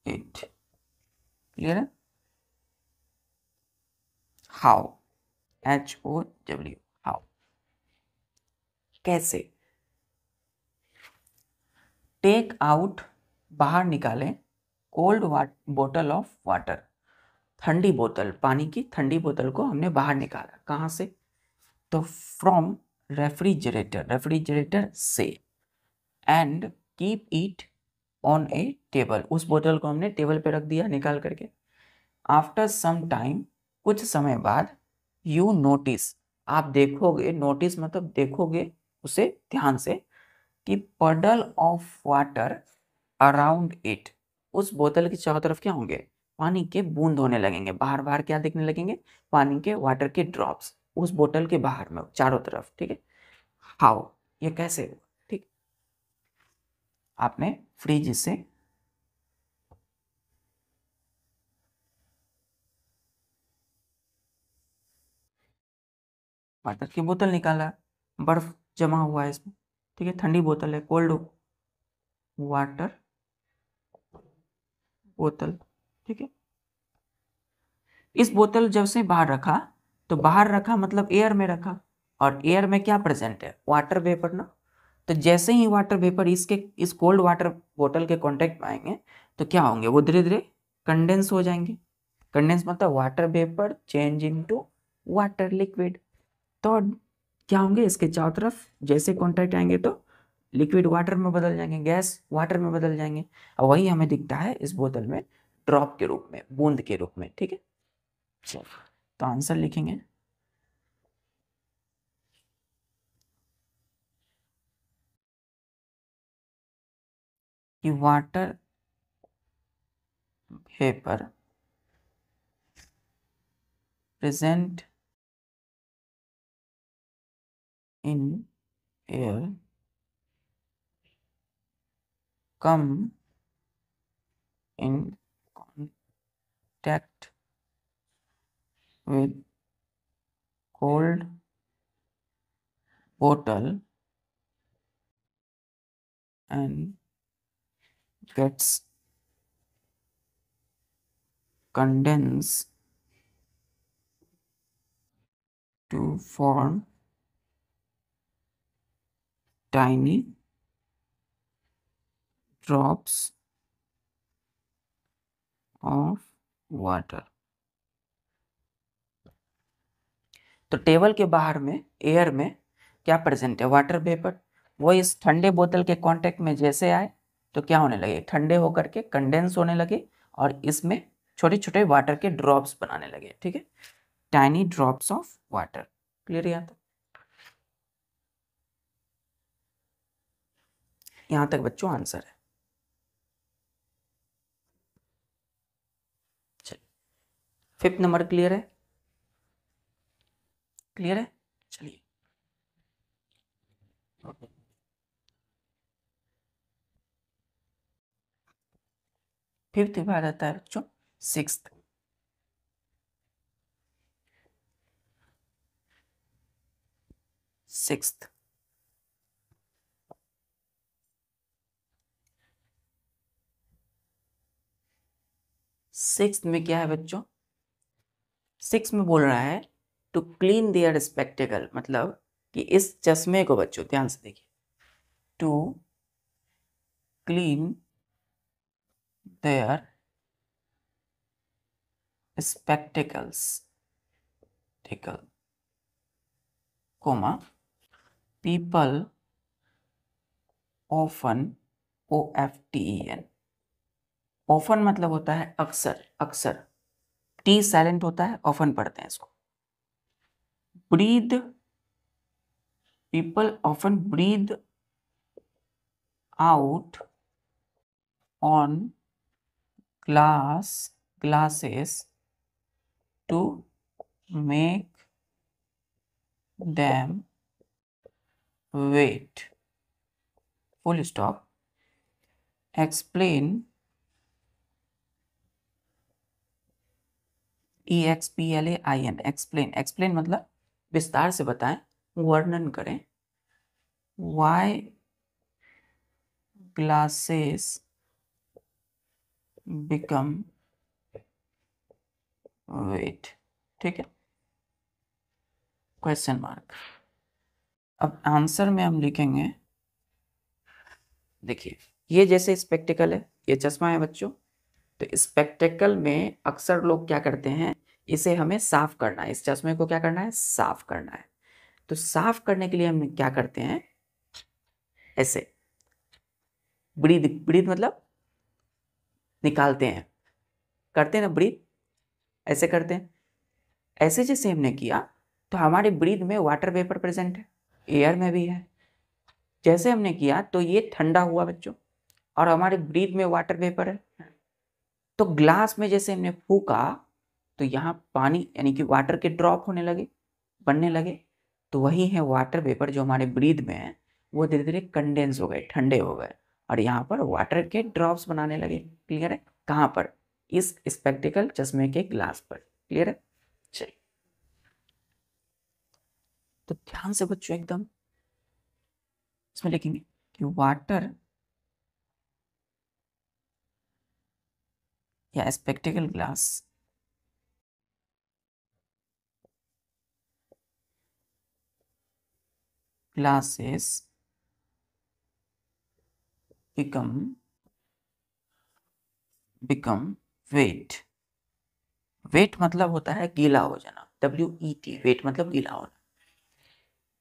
it, clear है। हाउ, HOW, हाउ, कैसे। टेक आउट, बाहर निकालें, कोल्ड बोतल ऑफ वाटर, ठंडी बोतल, पानी की ठंडी बोतल को हमने बाहर निकाला, कहाँ से, तो फ्रॉम रेफ्रिजरेटर, रेफ्रिजरेटर से, and keep it on A table, उस बोतल को हमने टेबल पे रख दिया निकाल करके। आफ्टर सम टाइम, कुछ समय बाद, यू नोटिस, आप देखोगे, नोटिस मतलब देखोगे उसे ध्यान से, कि पडल ऑफ वाटर अराउंड इट, उस बोतल के चारों तरफ क्या होंगे, पानी के बूंद होने लगेंगे, बाहर बाहर क्या दिखने लगेंगे, पानी के, वाटर के ड्रॉप्स उस बोतल के बाहर में चारों तरफ, ठीक है। हाउ, ये कैसे, ठीक। आपने फ्रिज से वाटर की बोतल निकाला, बर्फ जमा हुआ है इसमें, ठीक है, ठंडी बोतल है, कोल्ड वाटर बोतल, ठीक है। इस बोतल जब से बाहर रखा, तो बाहर रखा मतलब एयर में रखा, और एयर में क्या प्रेजेंट है, वाटर वेपर ना। तो जैसे ही वाटर वेपर इसके, इस कोल्ड वाटर बोतल के कांटेक्ट में आएंगे, तो क्या होंगे, वो धीरे धीरे कंडेंस हो जाएंगे। कंडेंस मतलब water vapour change into water liquid. तो क्या होंगे, इसके चारों तरफ जैसे कांटेक्ट आएंगे तो लिक्विड वाटर में बदल जाएंगे, गैस वाटर में बदल जाएंगे, और वही हमें दिखता है इस बोतल में ड्रॉप के रूप में, बूंद के रूप में, ठीक है। तो आंसर लिखेंगे, कि water vapour present in air come in contact with cold bottle and gets condensed to form tiny drops of water। तो टेबल के बाहर में एयर में क्या प्रेजेंट है, वाटर वेपर। वो इस ठंडे बोतल के कांटेक्ट में जैसे आए तो क्या होने लगे, ठंडे होकर के कंडेंस होने लगे, और इसमें छोटे छोटे वाटर के ड्रॉप्स बनाने लगे, ठीक है, tiny drops of water. Clear यहाँ तक, यहाँ तक बच्चों आंसर है। चलिए, फिफ्थ नंबर क्लियर है, क्लियर है, चलिए। फिफ्थ के बाद आता है बच्चों सिक्स्थ। सिक्स्थ, सिक्स्थ में क्या है बच्चों, सिक्स में बोल रहा है टू क्लीन देयर स्पेक्टेकल, मतलब कि इस चश्मे को, बच्चों ध्यान से देखिए, to clean there spectacles, tackle, coma, people often, OFTEN, often मतलब होता है अक्सर, अक्सर, टी साइलेंट होता है, ऑफन पढ़ते हैं इसको। Breathe, people often breathe out on glasses to make them wait, full stop, explain, EXPLAIN, explain, explain मतलब विस्तार से बताएं, वर्णन करें, why glasses become wait, ठीक है, क्वेश्चन मार्क। अब आंसर में हम लिखेंगे, देखिए ये जैसे स्पेक्टिकल है, ये चश्मा है बच्चों, तो स्पेक्टिकल में अक्सर लोग क्या करते हैं, इसे हमें साफ करना है, इस चश्मे को क्या करना है, साफ करना है। तो साफ करने के लिए हम क्या करते हैं, ऐसे ब्रीथ, ब्रीथ मतलब निकालते हैं, करते हैं ना ब्रीथ, ऐसे करते हैं। ऐसे जैसे हमने किया तो हमारे ब्रीथ में वाटर वेपर प्रेजेंट है, एयर में भी है। जैसे हमने किया तो ये ठंडा हुआ बच्चों, और हमारे ब्रीथ में वाटर वेपर है। तो ग्लास में जैसे हमने फूका तो यहाँ पानी यानी कि वाटर के ड्रॉप होने लगे, बनने लगे। तो वही है वाटर वेपर जो हमारे ब्रीथ में है, वो धीरे धीरे कंडेंस हो गए, ठंडे हो गए, और यहाँ पर वाटर के ड्रॉप्स बनाने लगे। क्लियर है? कहाँ पर? इस स्पेक्टिकल चश्मे के ग्लास पर। क्लियर है? चलिए, तो ध्यान से बच्चों एकदम इसमें लिखेंगे कि वाटर या spectacle glass glasses become wet। Wet मतलब होता है गीला हो जाना, WET, वेट मतलब गीला होना।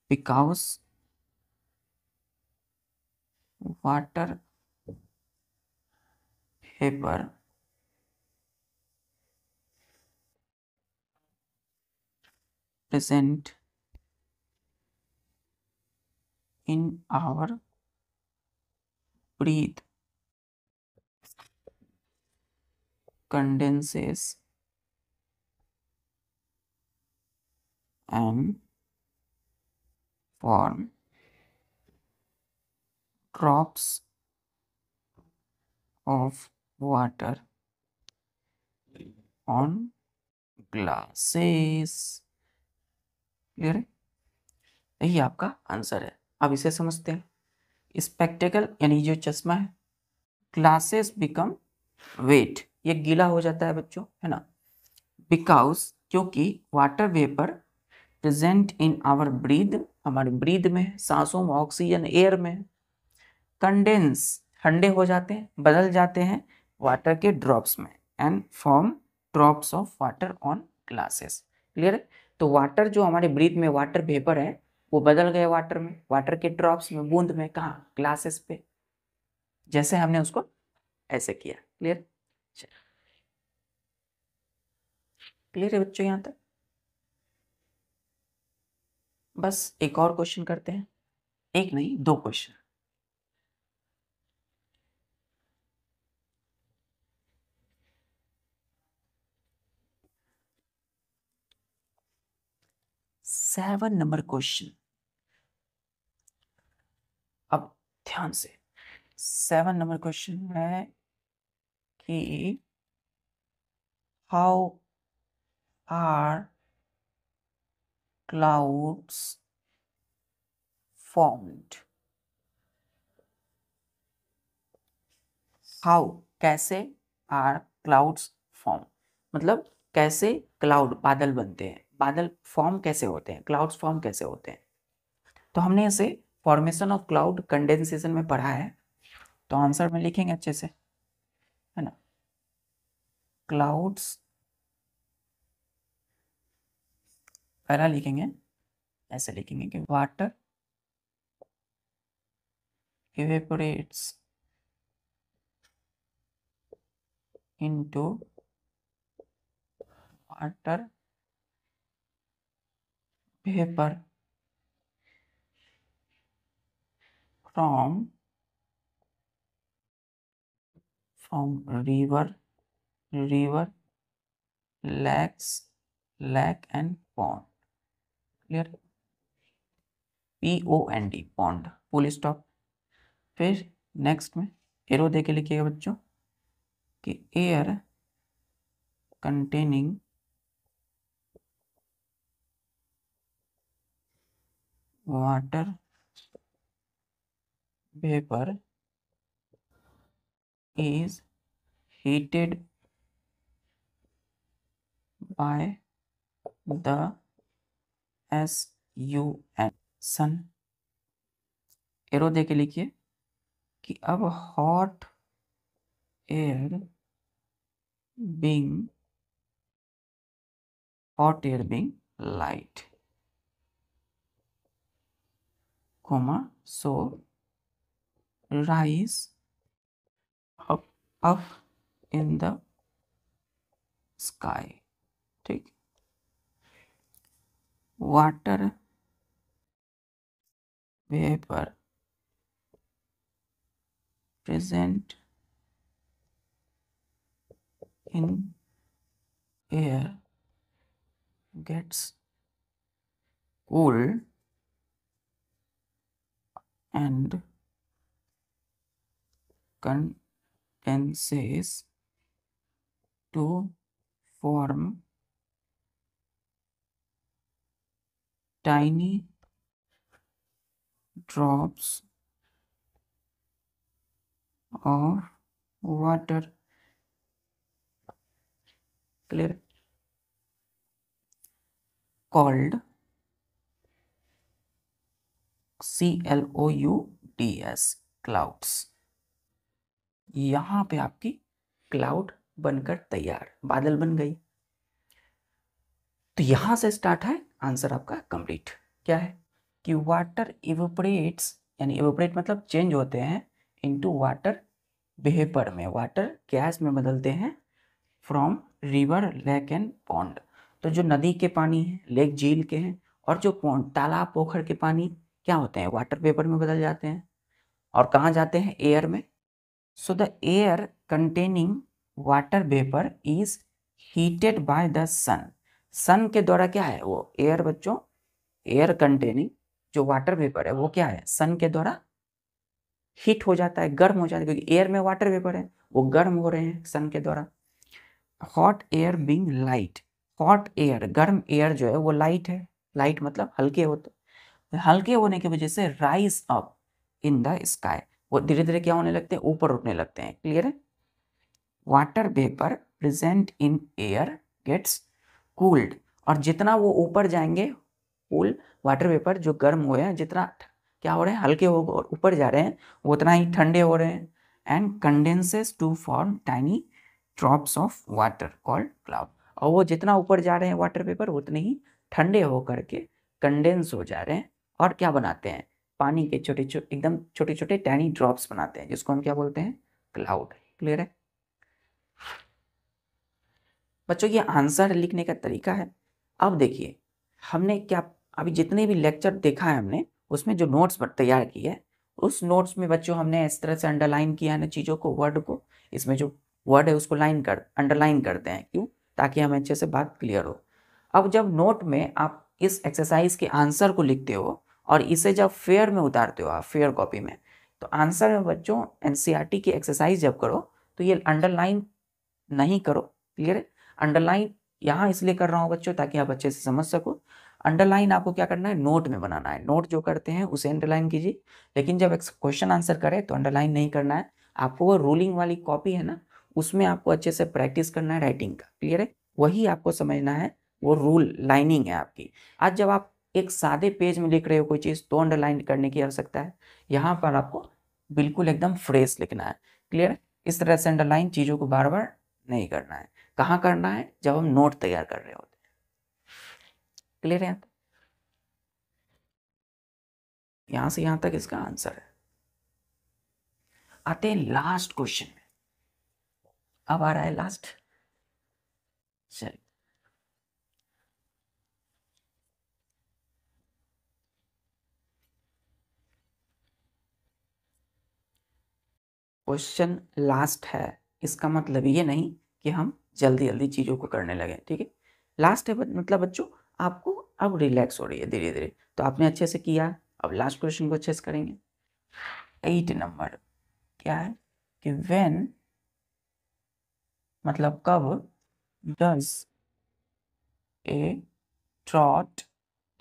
Because water vapour present in our breath condenses and form drops of water on glasses। Clear है? यही आपका आंसर है। अब इसे समझते हैं। स्पेक्टिकल यानी जो चश्मा है, ग्लासेस बिकम वेट, ये गीला हो जाता है बच्चों, है ना। बिकॉज क्योंकि water vapour present in our breath, हमारे ब्रीथ में, सांसों में, ऑक्सीजन एयर में, कंडेंस ठंडे हो जाते हैं, बदल जाते हैं वाटर के ड्रॉप्स में, and form drops of water on glasses. Clear है? तो वाटर जो हमारे ब्रीथ में वाटर वेपर है, वो बदल गए वाटर में, वाटर के ड्रॉप्स में, बूंद में, कहाँ? ग्लासेस पे, जैसे हमने उसको ऐसे किया। क्लियर? क्लियर है बच्चों यहाँ तक? बस एक और क्वेश्चन करते हैं, एक नहीं दो क्वेश्चन। सेवन नंबर क्वेश्चन, अब ध्यान से। सेवन नंबर क्वेश्चन है कि how are clouds formed. How कैसे, आर क्लाउड्स फॉर्म मतलब कैसे क्लाउड बादल बनते हैं, बादल फॉर्म कैसे होते हैं, क्लाउड्स फॉर्म कैसे होते हैं। तो हमने इसे फॉर्मेशन ऑफ क्लाउड कंडेंसेशन में पढ़ा है, तो आंसर में लिखेंगे अच्छे से, है ना। क्लाउड्स पहला लिखेंगे, ऐसे लिखेंगे कि water evaporates into water vapor from river, lakes, lake and pond। Clear? POND pond, full stop. फिर नेक्स्ट में एरो दे के लिखिएगा बच्चों कि air containing water vapour is heated by the sun, sun. Arrow दे के लिखिए कि अब hot air being light, comma, so rise up in the sky, ठीक। Water vapour present in air gets cooled and condenses to form tiny drops of water, clear, called CLOUDS, clouds। यहां पे आपकी cloud बनकर तैयार, बादल बन गई। तो यहां से स्टार्ट है आंसर आपका कंप्लीट। क्या है कि वाटर इवेपोरेट्स, यानी इवेपोरेट मतलब चेंज होते हैं इनटू वाटर वेपर में, वाटर गैस में बदलते हैं from river, lake and pond. तो जो नदी के पानी है, लेक झील के हैं, और जो पॉन्ड तालाब पोखर के पानी क्या होते हैं, वाटर वेपर में बदल जाते हैं। और कहाँ जाते हैं, एयर में। So the air containing water vapour is heated by the sun. Sun के द्वारा क्या है वो एयर बच्चों, एयर कंटेनिंग जो वाटर वेपर है वो क्या है, सन के द्वारा हीट हो जाता है, गर्म हो जाता है, क्योंकि एयर में वाटर वेपर है, वो गर्म हो रहे हैं सन के द्वारा। Hot air being light, hot air गर्म एयर जो है वो लाइट है, लाइट मतलब हल्के होते, हल्के होने की वजह से rise up in the sky, वो धीरे धीरे क्या होने लगते हैं, ऊपर उठने लगते हैं। क्लियर है। Water vapour present in air gets cooled, और जितना वो ऊपर जाएंगे, कूल वाटर वेपर जो गर्म हुए हैं, जितना क्या हो रहे हैं, हल्के हो और ऊपर जा रहे हैं, वो उतना ही ठंडे हो रहे हैं। And condenses to form tiny drops of water called cloud, और वो जितना ऊपर जा रहे हैं वाटर वेपर उतने ही ठंडे हो करके कंडेंस हो जा रहे हैं, और क्या बनाते हैं, पानी के छोटे छोटे एकदम छोटे छोटे टाइनी ड्रॉप्स बनाते हैं, जिसको हम क्या बोलते हैं, क्लाउड। क्लियर है बच्चों, ये आंसर लिखने का तरीका है। अब देखिए हमने क्या, अभी जितने भी लेक्चर देखा है हमने, उसमें जो नोट्स तैयार किए है, उस नोट्स में बच्चों हमने इस तरह से अंडरलाइन किया है ना चीज़ों को, वर्ड को, इसमें जो वर्ड है उसको अंडरलाइन करते हैं, क्यों, ताकि हमें अच्छे से बात क्लियर हो। अब जब नोट में आप इस एक्सरसाइज के आंसर को लिखते हो और इसे जब फेयर में उतारते हो, आप फेयर कॉपी में, तो आंसर में बच्चों एनसीईआरटी की एक्सरसाइज जब करो तो ये अंडरलाइन नहीं करो। क्लियर है। अंडरलाइन यहाँ इसलिए कर रहा हूँ बच्चों ताकि आप अच्छे से समझ सको। अंडरलाइन आपको क्या करना है, नोट में बनाना है, नोट जो करते हैं उसे अंडरलाइन कीजिए, लेकिन जब क्वेश्चन आंसर करें तो अंडरलाइन नहीं करना है। आपको वो रूलिंग वाली कॉपी है ना, उसमें आपको अच्छे से प्रैक्टिस करना है राइटिंग का। क्लियर है, वही आपको समझना है, वो रूल लाइनिंग है आपकी। आज जब आप एक सादे पेज में लिख रहे हो कोई चीज़ तो अंडरलाइन करने की आवश्यकता है, यहाँ पर आपको बिल्कुल एकदम फ्रेश लिखना है। क्लियर है, इस तरह से अंडरलाइन चीज़ों को बार बार नहीं करना है। कहाँ करना है, जब हम नोट तैयार कर रहे होते हैं। क्लियर है, यहां से यहां तक इसका आंसर है। आते हैं लास्ट क्वेश्चन में, अब आ रहा है लास्ट। चलिए क्वेश्चन लास्ट है, इसका मतलब ये नहीं कि हम जल्दी जल्दी चीज़ों को करने लगे। ठीक है, लास्ट है मतलब बच्चों आपको अब रिलैक्स हो रही है धीरे धीरे, तो आपने अच्छे से किया, अब लास्ट क्वेश्चन को चेस करेंगे। 8 नंबर क्या है कि व्हेन मतलब कब does a trout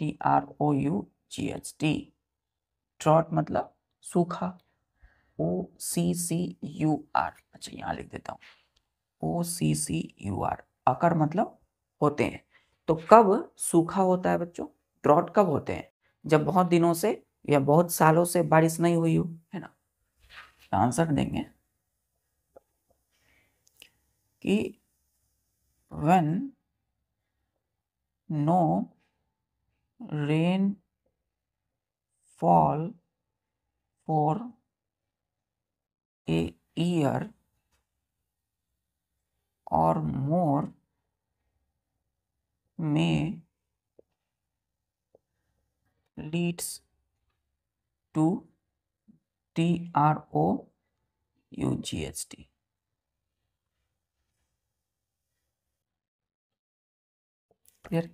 TROUGHT trout मतलब सूखा OCCUR, अच्छा यहाँ लिख देता हूँ OCCUR, अकर मतलब होते हैं। तो कब सूखा होता है बच्चों, ड्रॉट कब होते हैं, जब बहुत दिनों से या बहुत सालों से बारिश नहीं हुई हो, है ना। आंसर देंगे कि when no rain fall for a year or more may leads to TROUGHT। Clear.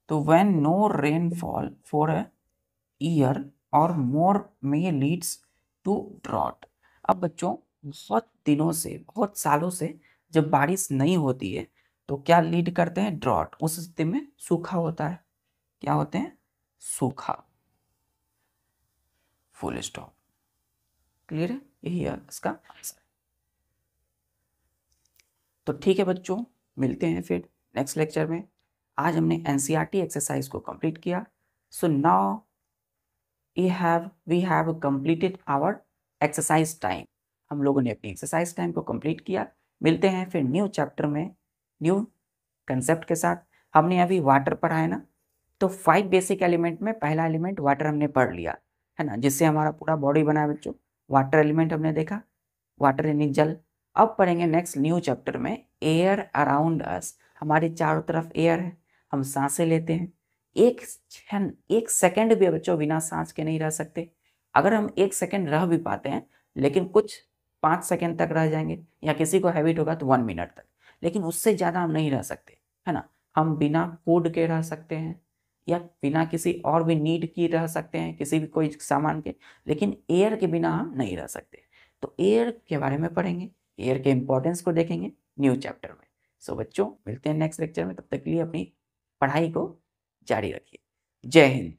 तो when no rainfall for a year or more may leads to drought। अब बच्चों बहुत दिनों से बहुत सालों से जब बारिश नहीं होती है तो क्या लीड करते हैं, ड्रॉट। उस स्थिति में सूखा होता है, क्या होते हैं, सूखा। Full stop. क्लियर है, यही है इसका आंसर। तो ठीक है बच्चों, मिलते हैं फिर नेक्स्ट लेक्चर में। आज हमने NCERT एक्सरसाइज को कंप्लीट किया। So now we have completed our exercise time. हम लोगों ने अपनी एक्सरसाइज टाइम को कंप्लीट किया। मिलते हैं फिर न्यू चैप्टर में न्यू कंसेप्ट के साथ। हमने अभी वाटर पढ़ा है ना, तो 5 बेसिक एलिमेंट में पहला एलिमेंट वाटर हमने पढ़ लिया है ना, जिससे हमारा पूरा बॉडी बना है बच्चों। वाटर एलिमेंट हमने देखा, वाटर यानी जल। अब पढ़ेंगे नेक्स्ट न्यू चैप्टर में एयर अराउंड अस। हमारे चारों तरफ एयर है, हम सांसें लेते हैं। एक क्षण, एक सेकंड भी बच्चों बिना सांस के नहीं रह सकते। अगर हम एक सेकंड रह भी पाते हैं, लेकिन कुछ 5 सेकंड तक रह जाएंगे, या किसी को हैबिट होगा तो 1 मिनट तक, लेकिन उससे ज़्यादा हम नहीं रह सकते, है ना। हम बिना फूड के रह सकते हैं, या बिना किसी और भी नीड की रह सकते हैं, किसी भी कोई सामान के, लेकिन एयर के बिना हम नहीं रह सकते। तो एयर के बारे में पढ़ेंगे, एयर के इंपॉर्टेंस को देखेंगे न्यू चैप्टर में। सो बच्चों मिलते हैं नेक्स्ट लेक्चर में, तब तक के लिए अपनी पढ़ाई को जारी रखिए। जय हिंद।